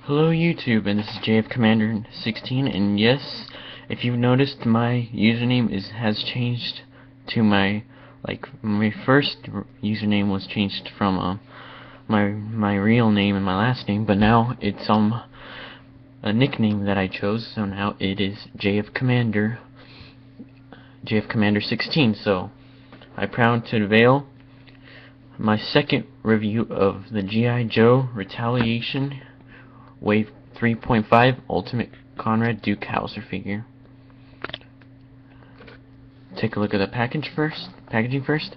Hello YouTube, and this is JF Commander 16, and yes, if you've noticed, my username has changed to my first username was changed from my real name and my last name, but now it's a nickname that I chose, so now it is JF Commander 16. So I'm proud to unveil my second review of the G.I. Joe Retaliation Wave 3.5 Ultimate Conrad Duke Hauser figure. Take a look at the packaging first. There's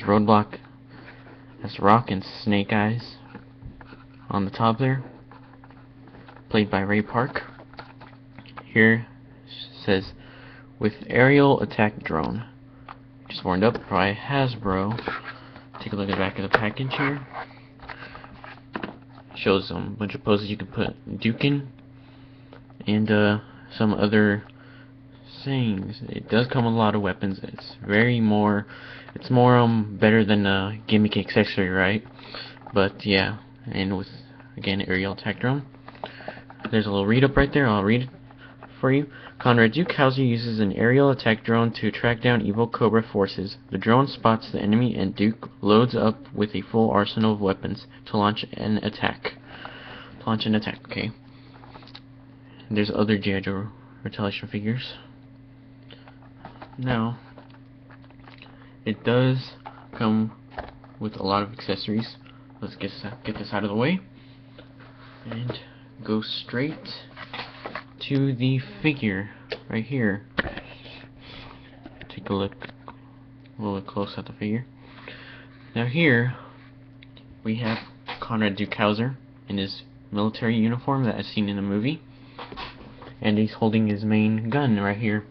Roadblock. That's Rock and Snake Eyes on the top there, played by Ray Park. Here says with aerial attack drone. Just warmed up by Hasbro. Take a look at the back of the package here. Shows a bunch of poses you can put Duke in, and some other things. It does come with a lot of weapons. It's more better than a gimmick accessory, right? But yeah, and with again aerial attack drone. There's a little read up right there. I'll read it for you. Conrad Duke Hauser uses an aerial attack drone to track down evil Cobra forces. The drone spots the enemy, and Duke loads up with a full arsenal of weapons to launch an attack. Okay. There's other G.I. Joe Retaliation figures. Now, it does come with a lot of accessories. Let's get this out of the way and go straight to the figure right here. Take a look a little close at the figure. Now here we have Conrad Duke Hauser in his military uniform that I've seen in the movie, and he's holding his main gun right here,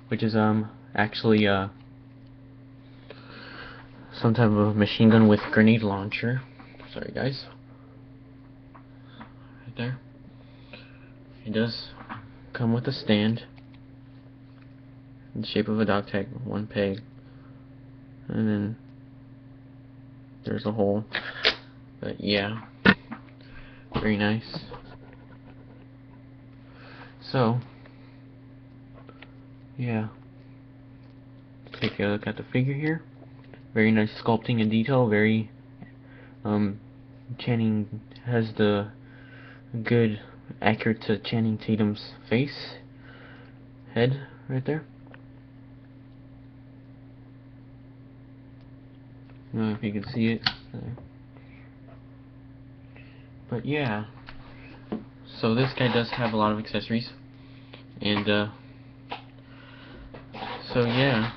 which is actually some type of machine gun with grenade launcher. Sorry guys. Right there. It does come with a stand in the shape of a dog tag, one peg, and then there's a hole. But yeah, very nice. So yeah, take a look at the figure here. Very nice sculpting and detail. Very Channing has the good accurate to Channing Tatum's head right there. I don't know if you can see it. But yeah, so this guy does have a lot of accessories, and so yeah,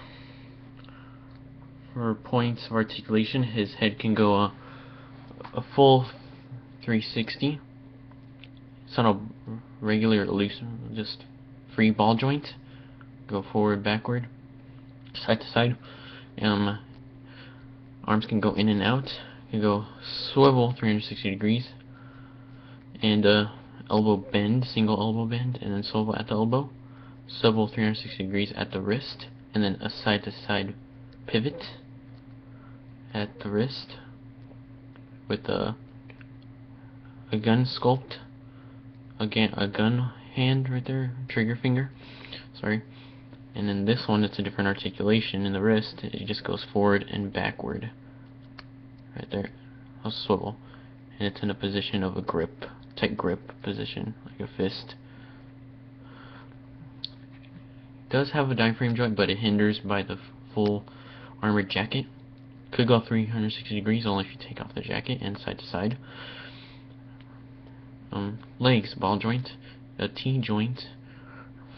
for points of articulation, his head can go a full 360. It's not a regular loose, just free ball joint. Go forward, backward, side to side. Arms can go in and out. Can go swivel 360 degrees, and elbow bend, single elbow bend, and then swivel at the elbow. Swivel 360 degrees at the wrist, and then a side to side pivot at the wrist with a gun sculpt. Again, a gun hand right there, trigger finger, sorry. And then this one, it's a different articulation in the wrist. It just goes forward and backward right there. I'll swivel, and it's in a position of a grip, tight grip position, like a fist. It does have a diaphragm joint, but it hinders by the full armored jacket. Could go 360 degrees only if you take off the jacket, and side to side. Legs, ball joint, a T joint,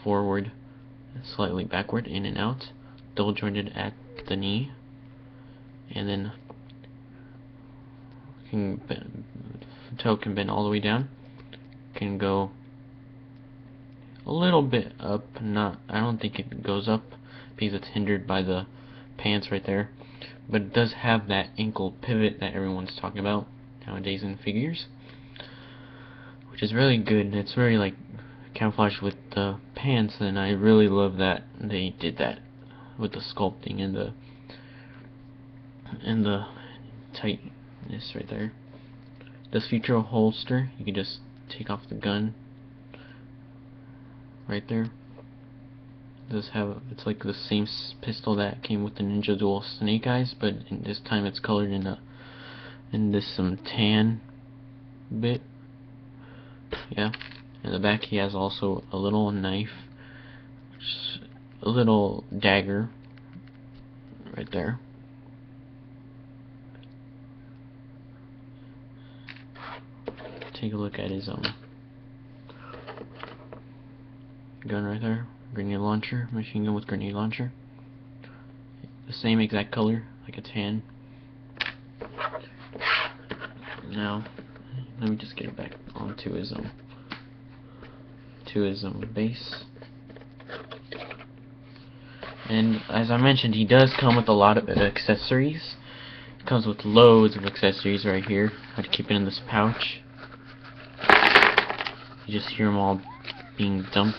forward, slightly backward, in and out, double jointed at the knee, and then toe can bend all the way down, can go a little bit up, I don't think it goes up because it's hindered by the pants right there, but it does have that ankle pivot that everyone's talking about nowadays in figures, which is really good. It's very like camouflage with the pants, and I really love that they did that with the sculpting and the tightness right there. Does feature a holster. You can just take off the gun right there. Does have, it's like the same pistol that came with the Ninja Dual Snake Eyes, but this time it's colored in this some tan bit. Yeah. In the back he has also a little knife, a little dagger right there. Take a look at his gun right there. Grenade launcher, machine gun with grenade launcher. The same exact color, like a tan. Now, let me just get it back onto his base. And as I mentioned, he does come with a lot of accessories. It comes with loads of accessories right here. I had to keep it in this pouch. You just hear them all being dumped.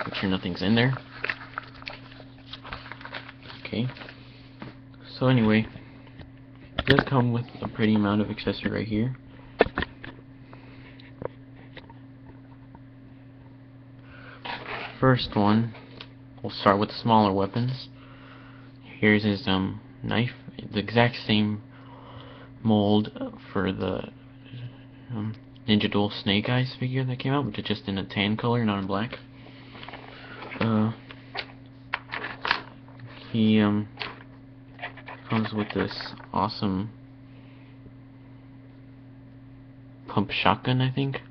Make sure nothing's in there. Okay. So anyway, it does come with a pretty amount of accessory right here. First one, we'll start with the smaller weapons. Here's his knife. The exact same mold for the Ninja Dual Snake Eyes figure that came out, but just in a tan color, not in black. He comes with this awesome pump shotgun, I think.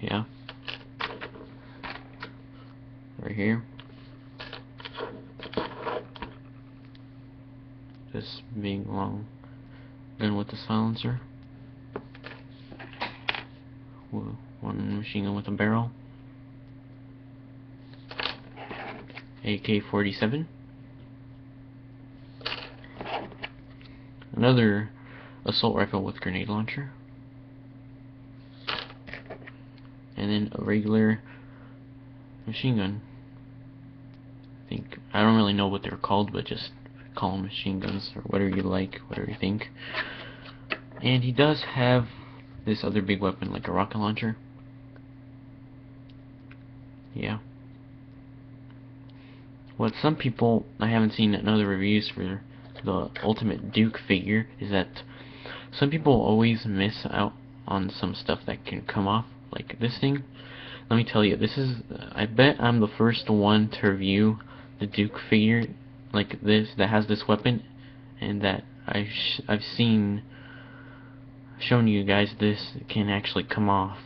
Yeah. Right here. This big long gun with the silencer. One machine gun with a barrel. AK-47. Another assault rifle with grenade launcher. And then a regular machine gun. I don't really know what they're called, but just call them machine guns or whatever you like, whatever you think. And he does have this other big weapon, like a rocket launcher. Yeah. What some people, I haven't seen in other reviews for the Ultimate Duke figure, is that some people always miss out on some stuff that can come off, like this thing. Let me tell you, this is, I bet I'm the first one to review the Duke figure like this, that has this weapon, and that I've shown you guys this can actually come off.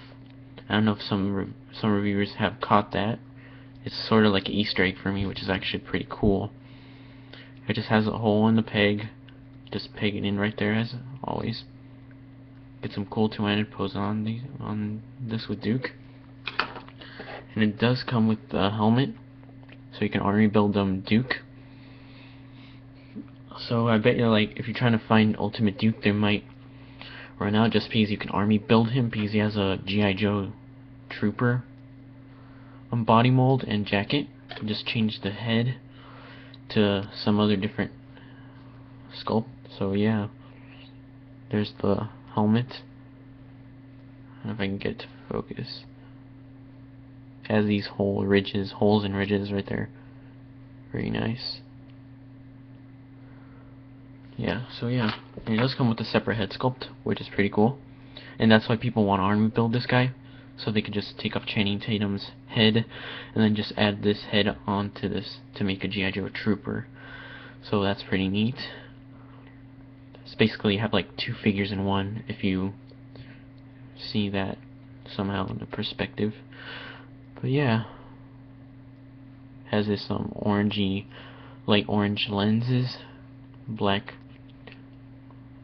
I don't know if some reviewers have caught that. It's sort of like an Easter egg for me, which is actually pretty cool. It just has a hole in the peg. Just peg it in right there as always. Get some cool two-handed pose on this with Duke. And it does come with the helmet, so you can army build Duke. So I bet you're like, if you're trying to find Ultimate Duke, they might run out just because you can army build him, because he has a G.I. Joe Trooper body mold and jacket. You just change the head to some other different sculpt. So yeah, there's the helmet. I don't know if I can get it to focus. It has these holes and ridges right there. Very nice. Yeah, so yeah, and it does come with a separate head sculpt, which is pretty cool. And that's why people want to army build this guy, so they can just take off Channing Tatum's head and then just add this head onto this to make a G.I. Joe Trooper. So that's pretty neat. It's basically you have like two figures in one, if you see that somehow in the perspective. But yeah, has this orangey, light orange lenses, black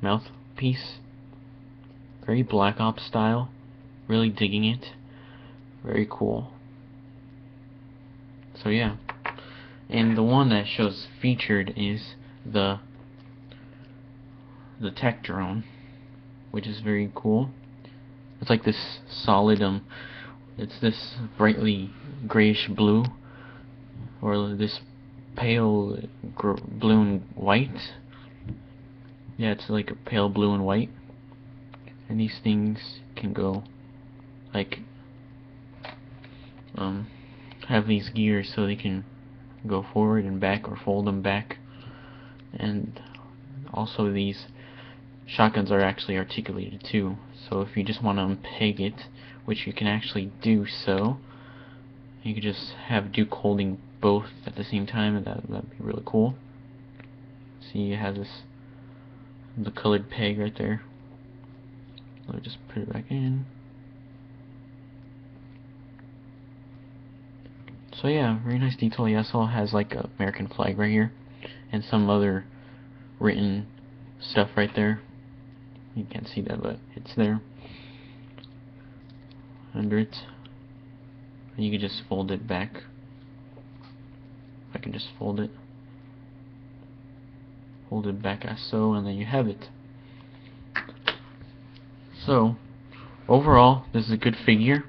mouthpiece, very Black Ops style. Really digging it. Very cool. So yeah, and the one that shows featured is the tech drone, which is very cool. It's like this solid it's this brightly grayish blue, or this pale blue and white. Yeah, it's like a pale blue and white. and these things can go like have these gears so they can go forward and back or fold them back. And also these shotguns are actually articulated too, so if you just want to unpeg it, which you can actually do, so you could just have Duke holding both at the same time, and that'd be really cool. See, it has the colored peg right there. Let me just put it back in. So yeah, very nice detail. It also has like an American flag right here, and some other written stuff right there. You can't see that, but it's there under it. And you can just fold it back. I can just fold it back as so, and then you have it. So overall, this is a good figure.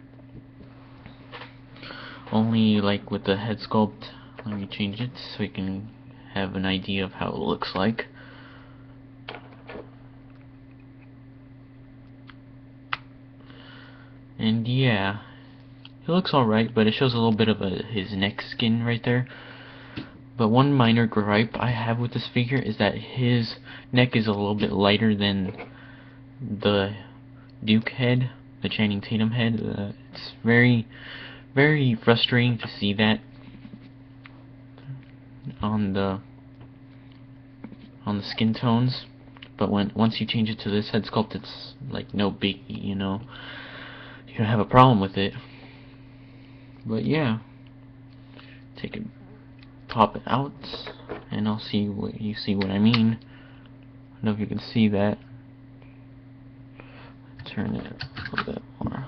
Only like with the head sculpt, let me change it so you can have an idea of how it looks like. And yeah, it looks alright, but it shows a little bit of his neck skin right there. But one minor gripe I have with this figure is that his neck is a little bit lighter than the Duke head, the Channing Tatum head. It's very frustrating to see that on the skin tones. But once you change it to this head sculpt, it's like no biggie, you know. You don't have a problem with it. But yeah, pop it out, and I'll see what you see what I mean. I don't know if you can see that. Turn it a little bit more.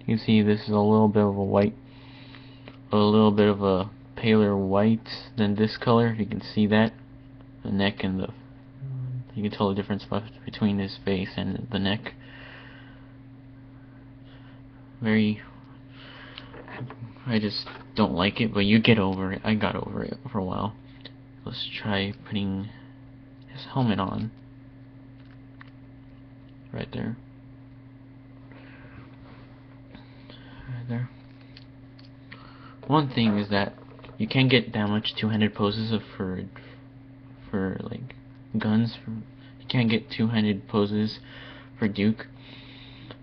You can see this is a little bit of a paler white than this color. If you can see that, the neck and you can tell the difference between his face and the neck. I just don't like it, but you get over it. I got over it for a while. Let's try putting his helmet on. Right there. Right there. One thing is that you can't get that much two-handed poses for like guns. You can't get two-handed poses for Duke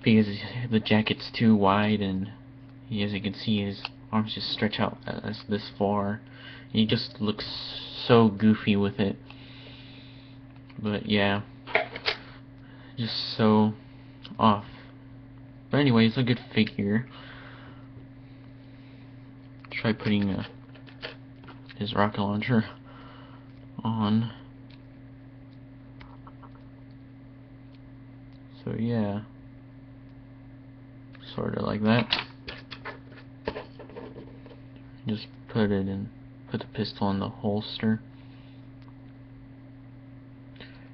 because the jacket's too wide, and as you can see, his arms just stretch out as this far. He just looks so goofy with it. But yeah, just so off. But anyway, it's a good figure. Try putting his rocket launcher on. So yeah, sort of like that. Just put the pistol in the holster.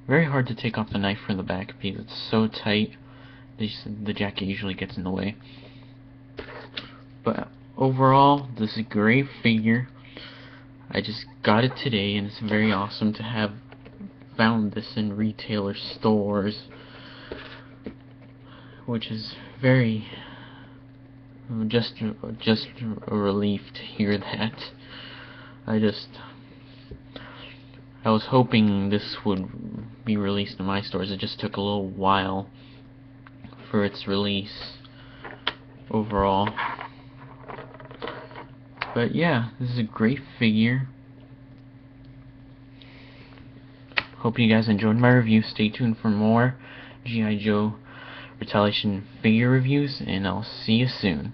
Very hard to take off the knife from the back because it's so tight. The jacket usually gets in the way. But overall, this is a great figure. I just got it today, and it's very awesome to have found this in retailer stores, which is very just a relief to hear that. I was hoping this would be released in my stores. It just took a little while for its release overall. But yeah, this is a great figure. Hope you guys enjoyed my review. Stay tuned for more G.I. Joe Retaliation figure reviews, and I'll see you soon.